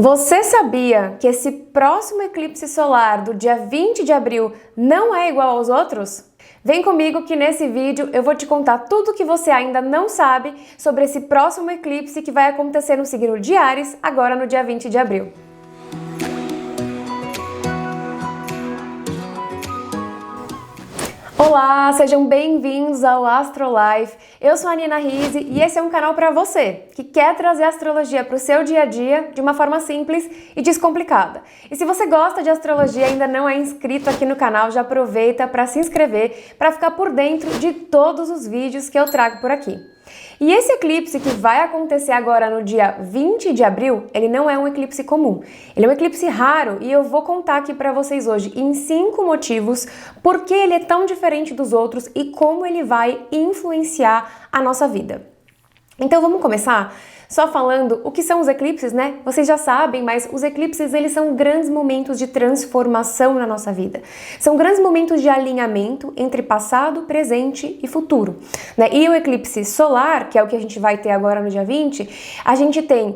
Você sabia que esse próximo eclipse solar do dia 20 de abril não é igual aos outros? Vem comigo que nesse vídeo eu vou te contar tudo o que você ainda não sabe sobre esse próximo eclipse que vai acontecer no signo de Áries, agora no dia 20 de abril. Olá, sejam bem-vindos ao Astrolife. Eu sou a Nina Rizzi e esse é um canal para você que quer trazer a astrologia para o seu dia a dia de uma forma simples e descomplicada. E se você gosta de astrologia e ainda não é inscrito aqui no canal, já aproveita para se inscrever para ficar por dentro de todos os vídeos que eu trago por aqui. E esse eclipse que vai acontecer agora no dia 20 de abril, ele não é um eclipse comum. Ele é um eclipse raro e eu vou contar aqui para vocês hoje em 5 motivos por que ele é tão diferente dos outros e como ele vai influenciar a nossa vida. Então vamos começar só falando o que são os eclipses, né? Vocês já sabem, mas os eclipses eles são grandes momentos de transformação na nossa vida. São grandes momentos de alinhamento entre passado, presente e futuro, né? E o eclipse solar, que é o que a gente vai ter agora no dia 20, a gente tem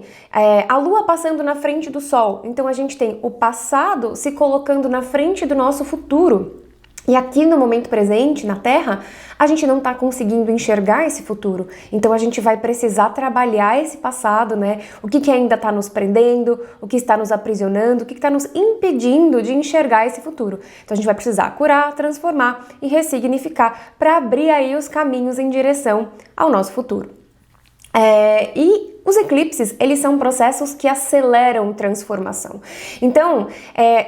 a Lua passando na frente do Sol. Então a gente tem o passado se colocando na frente do nosso futuro. E aqui no momento presente, na Terra, a gente não está conseguindo enxergar esse futuro. Então a gente vai precisar trabalhar esse passado, né? O que ainda está nos prendendo, o que está nos aprisionando, o que está nos impedindo de enxergar esse futuro. Então a gente vai precisar curar, transformar e ressignificar para abrir aí os caminhos em direção ao nosso futuro. E os eclipses, eles são processos que aceleram transformação. Então,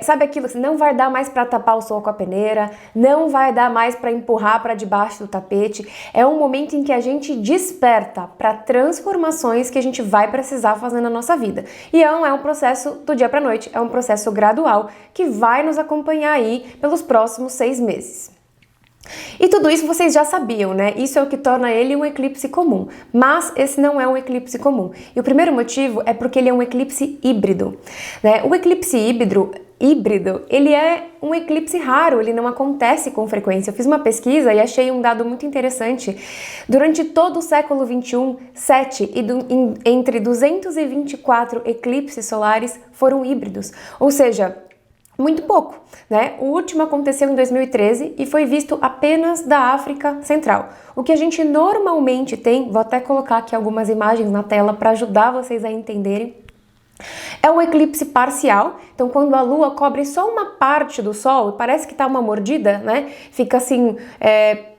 sabe aquilo, não vai dar mais para tapar o sol com a peneira, não vai dar mais para empurrar para debaixo do tapete. É um momento em que a gente desperta para transformações que a gente vai precisar fazer na nossa vida. E não é um processo do dia para a noite, é um processo gradual que vai nos acompanhar aí pelos próximos 6 meses. E tudo isso vocês já sabiam, né? Isso é o que torna ele um eclipse comum. Mas esse não é um eclipse comum. E o primeiro motivo é porque ele é um eclipse híbrido, né? O eclipse híbrido, ele é um eclipse raro, ele não acontece com frequência. Eu fiz uma pesquisa e achei um dado muito interessante. Durante todo o século XXI, entre 224 eclipses solares foram híbridos, ou seja, muito pouco, né? O último aconteceu em 2013 e foi visto apenas da África Central. O que a gente normalmente tem, vou até colocar aqui algumas imagens na tela para ajudar vocês a entenderem, é um eclipse parcial. Então quando a Lua cobre só uma parte do Sol, parece que tá uma mordida, né? Fica assim,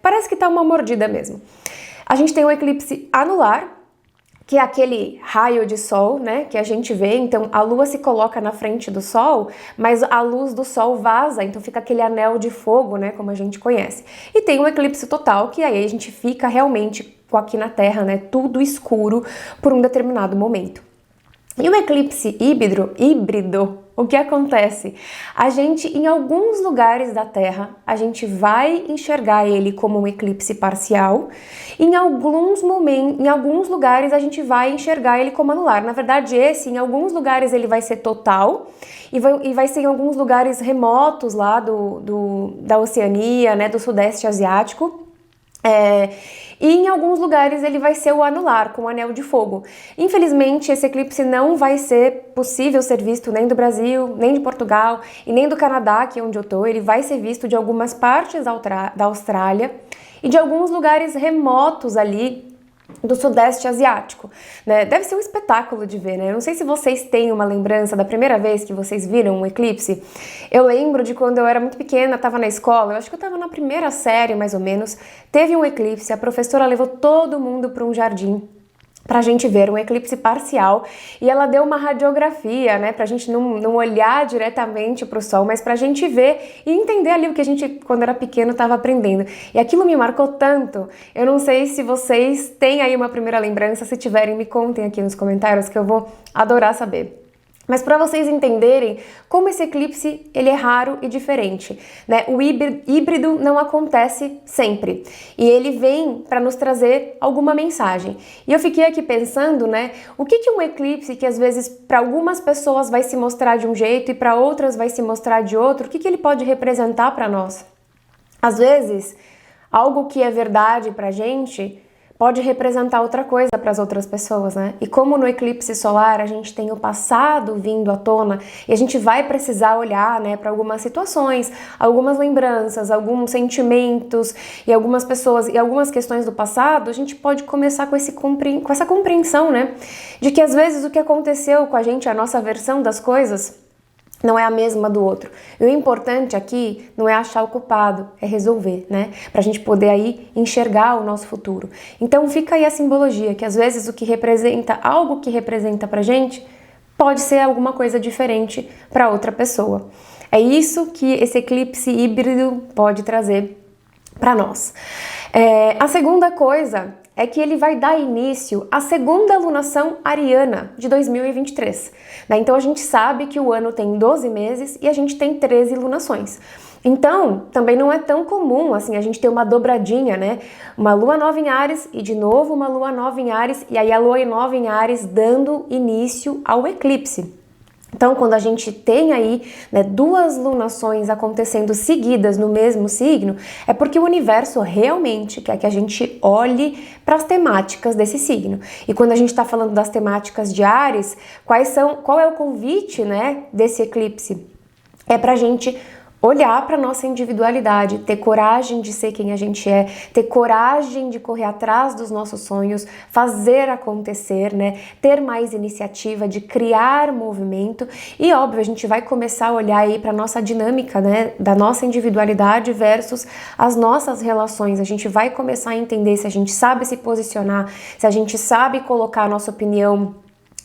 parece que tá uma mordida mesmo. A gente tem um eclipse anular, que é aquele raio de sol, né, que a gente vê. Então a Lua se coloca na frente do Sol, mas a luz do Sol vaza, então fica aquele anel de fogo, né, como a gente conhece. E tem um eclipse total, que aí a gente fica realmente aqui na Terra, né, tudo escuro por um determinado momento. E o eclipse híbrido, o que acontece? A gente, em alguns lugares da Terra, a gente vai enxergar ele como um eclipse parcial. Em alguns lugares, a gente vai enxergar ele como anular. Na verdade, em alguns lugares, ele vai ser total e vai ser em alguns lugares remotos lá da Oceania, né, do Sudeste Asiático. E em alguns lugares ele vai ser o anular, com o anel de fogo. Infelizmente, esse eclipse não vai ser possível ser visto nem do Brasil, nem de Portugal e nem do Canadá, que é onde eu tô. Ele vai ser visto de algumas partes da Austrália e de alguns lugares remotos ali do Sudeste Asiático, né? Deve ser um espetáculo de ver, né? Eu não sei se vocês têm uma lembrança da primeira vez que vocês viram um eclipse. Eu lembro de quando eu era muito pequena, estava na escola, eu acho que eu estava na primeira série, mais ou menos, teve um eclipse, a professora levou todo mundo para um jardim pra gente ver um eclipse parcial e ela deu uma radiografia, né, pra gente não olhar diretamente pro Sol, mas pra gente ver e entender ali o que a gente, quando era pequeno, estava aprendendo. E aquilo me marcou tanto. Eu não sei se vocês têm aí uma primeira lembrança, se tiverem, me contem aqui nos comentários que eu vou adorar saber. Mas para vocês entenderem como esse eclipse ele é raro e diferente, né? O híbrido não acontece sempre e ele vem para nos trazer alguma mensagem. E eu fiquei aqui pensando, né? O que um eclipse que às vezes para algumas pessoas vai se mostrar de um jeito e para outras vai se mostrar de outro, o que ele pode representar para nós? Às vezes, algo que é verdade pra gente pode representar outra coisa para as outras pessoas, né? E como no eclipse solar a gente tem o passado vindo à tona e a gente vai precisar olhar, né, para algumas situações, algumas lembranças, alguns sentimentos e algumas pessoas e algumas questões do passado, a gente pode começar com essa compreensão, né, de que às vezes o que aconteceu com a gente, a nossa versão das coisas, não é a mesma do outro. E o importante aqui não é achar o culpado, é resolver, né? Pra gente poder aí enxergar o nosso futuro. Então fica aí a simbologia, que às vezes o que representa, algo que representa pra gente, pode ser alguma coisa diferente para outra pessoa. É isso que esse eclipse híbrido pode trazer para nós. A segunda coisa é que ele vai dar início à segunda lunação ariana de 2023. Né? Então a gente sabe que o ano tem 12 meses e a gente tem 13 lunações. Então, também não é tão comum assim a gente ter uma dobradinha, né? Uma lua nova em Áries e de novo uma lua nova em Áries e aí a lua nova em Áries dando início ao eclipse. Então, quando a gente tem aí, né, duas lunações acontecendo seguidas no mesmo signo, é porque o universo realmente quer que a gente olhe para as temáticas desse signo. E quando a gente está falando das temáticas de Áries, qual é o convite, né, desse eclipse? É para a gente olhar para nossa individualidade, ter coragem de ser quem a gente é, ter coragem de correr atrás dos nossos sonhos, fazer acontecer, né? Ter mais iniciativa de criar movimento e, óbvio, a gente vai começar a olhar aí para nossa dinâmica, né? Da nossa individualidade versus as nossas relações. A gente vai começar a entender se a gente sabe se posicionar, se a gente sabe colocar a nossa opinião.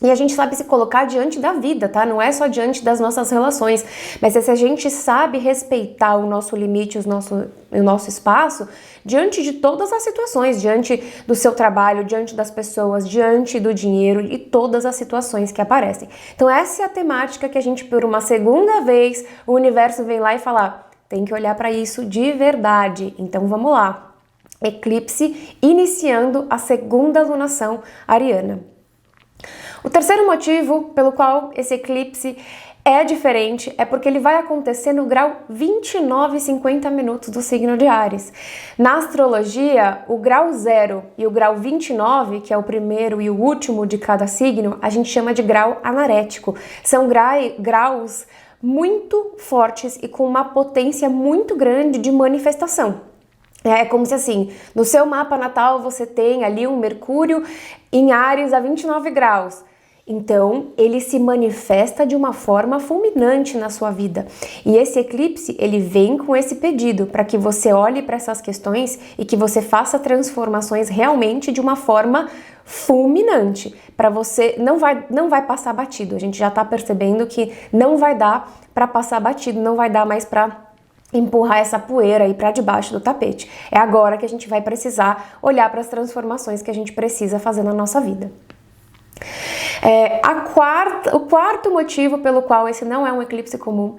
E a gente sabe se colocar diante da vida, tá? Não é só diante das nossas relações, mas é se a gente sabe respeitar o nosso limite, o nosso espaço, diante de todas as situações, diante do seu trabalho, diante das pessoas, diante do dinheiro e todas as situações que aparecem. Então essa é a temática que a gente, por uma segunda vez, o universo vem lá e fala, tem que olhar para isso de verdade. Então vamos lá. Eclipse iniciando a segunda lunação ariana. O terceiro motivo pelo qual esse eclipse é diferente é porque ele vai acontecer no grau 29 e 50 minutos do signo de Áries. Na astrologia, o grau 0 e o grau 29, que é o primeiro e o último de cada signo, a gente chama de grau anarético. São graus muito fortes e com uma potência muito grande de manifestação. É como se assim, no seu mapa natal você tem ali um Mercúrio em Áries a 29 graus. Então, ele se manifesta de uma forma fulminante na sua vida. E esse eclipse, ele vem com esse pedido para que você olhe para essas questões e que você faça transformações realmente de uma forma fulminante. Para você, não vai passar batido. A gente já está percebendo que não vai dar para passar batido, não vai dar mais para empurrar essa poeira aí para debaixo do tapete. É agora que a gente vai precisar olhar para as transformações que a gente precisa fazer na nossa vida. O quarto motivo pelo qual esse não é um eclipse comum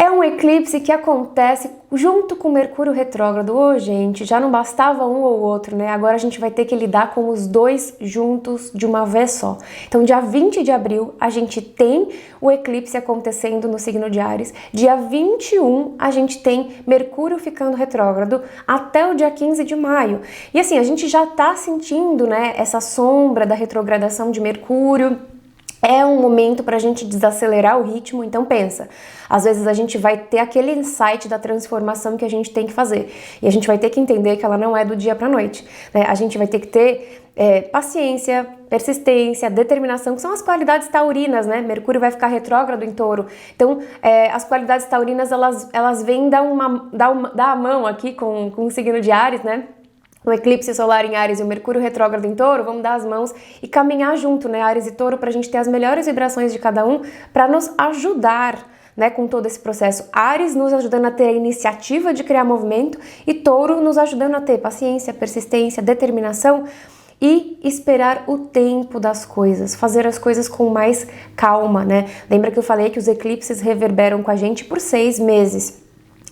é um eclipse que acontece junto com Mercúrio retrógrado. Ô, gente, já não bastava um ou outro, né? Agora a gente vai ter que lidar com os dois juntos de uma vez só. Então, dia 20 de abril, a gente tem o eclipse acontecendo no signo de Áries. Dia 21, a gente tem Mercúrio ficando retrógrado até o dia 15 de maio. E assim, a gente já tá sentindo, né, essa sombra da retrogradação de Mercúrio. É um momento para a gente desacelerar o ritmo, então pensa, às vezes a gente vai ter aquele insight da transformação que a gente tem que fazer e a gente vai ter que entender que ela não é do dia para a noite, né? A gente vai ter que ter paciência, persistência, determinação, que são as qualidades taurinas, né? Mercúrio vai ficar retrógrado em Touro, então as qualidades taurinas elas vêm dar a mão aqui com o signo de Áries, né? O eclipse solar em Áries e o Mercúrio retrógrado em Touro, vamos dar as mãos e caminhar junto, né, Áries e Touro, para a gente ter as melhores vibrações de cada um, para nos ajudar, né, com todo esse processo. Áries nos ajudando a ter a iniciativa de criar movimento e Touro nos ajudando a ter paciência, persistência, determinação e esperar o tempo das coisas, fazer as coisas com mais calma, né? Lembra que eu falei que os eclipses reverberam com a gente por 6 meses.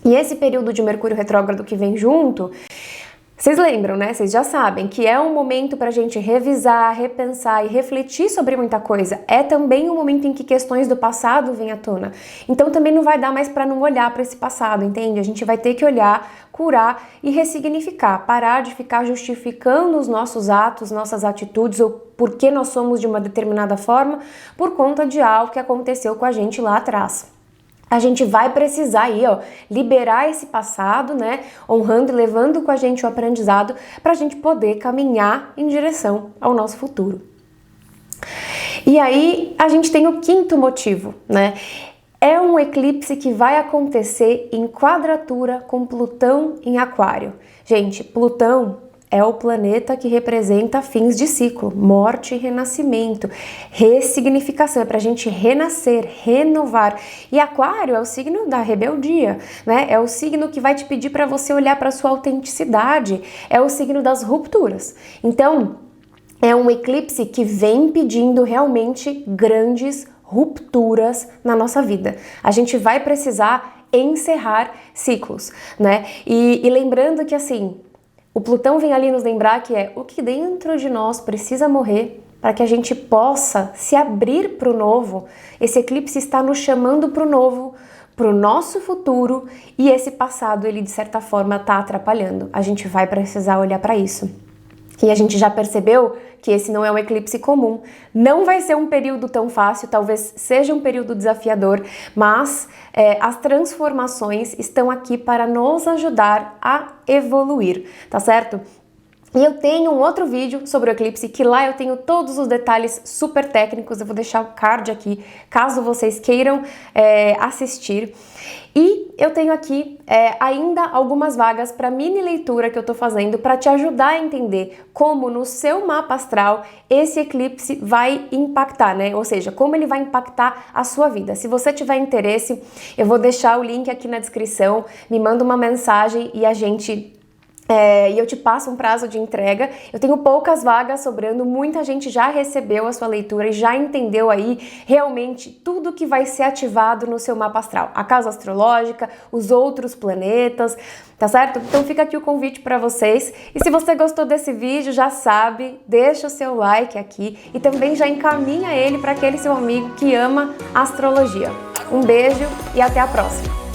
E esse período de Mercúrio retrógrado que vem junto Vocês lembram, né? Vocês já sabem que é um momento para a gente revisar, repensar e refletir sobre muita coisa. É também um momento em que questões do passado vêm à tona. Então também não vai dar mais para não olhar para esse passado, entende? A gente vai ter que olhar, curar e ressignificar, parar de ficar justificando os nossos atos, nossas atitudes ou por que nós somos de uma determinada forma por conta de algo que aconteceu com a gente lá atrás. A gente vai precisar aí, ó, liberar esse passado, né, honrando e levando com a gente o aprendizado para a gente poder caminhar em direção ao nosso futuro. E aí a gente tem o quinto motivo, né? É um eclipse que vai acontecer em quadratura com Plutão em Aquário. Gente, Plutão é o planeta que representa fins de ciclo, morte e renascimento, ressignificação, é pra gente renascer, renovar. E Aquário é o signo da rebeldia, né? É o signo que vai te pedir para você olhar para sua autenticidade, é o signo das rupturas. Então, é um eclipse que vem pedindo realmente grandes rupturas na nossa vida. A gente vai precisar encerrar ciclos, né? E lembrando que assim, o Plutão vem ali nos lembrar que é o que dentro de nós precisa morrer para que a gente possa se abrir para o novo. Esse eclipse está nos chamando para o novo, para o nosso futuro, e esse passado, ele de certa forma está atrapalhando. A gente vai precisar olhar para isso. E a gente já percebeu que esse não é um eclipse comum. Não vai ser um período tão fácil, talvez seja um período desafiador, mas as transformações estão aqui para nos ajudar a evoluir, tá certo? E eu tenho um outro vídeo sobre o eclipse, que lá eu tenho todos os detalhes super técnicos, eu vou deixar o card aqui, caso vocês queiram assistir. E eu tenho aqui ainda algumas vagas para mini leitura que eu tô fazendo para te ajudar a entender como no seu mapa astral esse eclipse vai impactar, né? Ou seja, como ele vai impactar a sua vida. Se você tiver interesse, eu vou deixar o link aqui na descrição, me manda uma mensagem e eu te passo um prazo de entrega. Eu tenho poucas vagas sobrando, muita gente já recebeu a sua leitura e já entendeu aí realmente tudo que vai ser ativado no seu mapa astral, a casa astrológica, os outros planetas, tá certo? Então fica aqui o convite para vocês. E se você gostou desse vídeo, já sabe, deixa o seu like aqui e também já encaminha ele para aquele seu amigo que ama astrologia. Um beijo e até a próxima!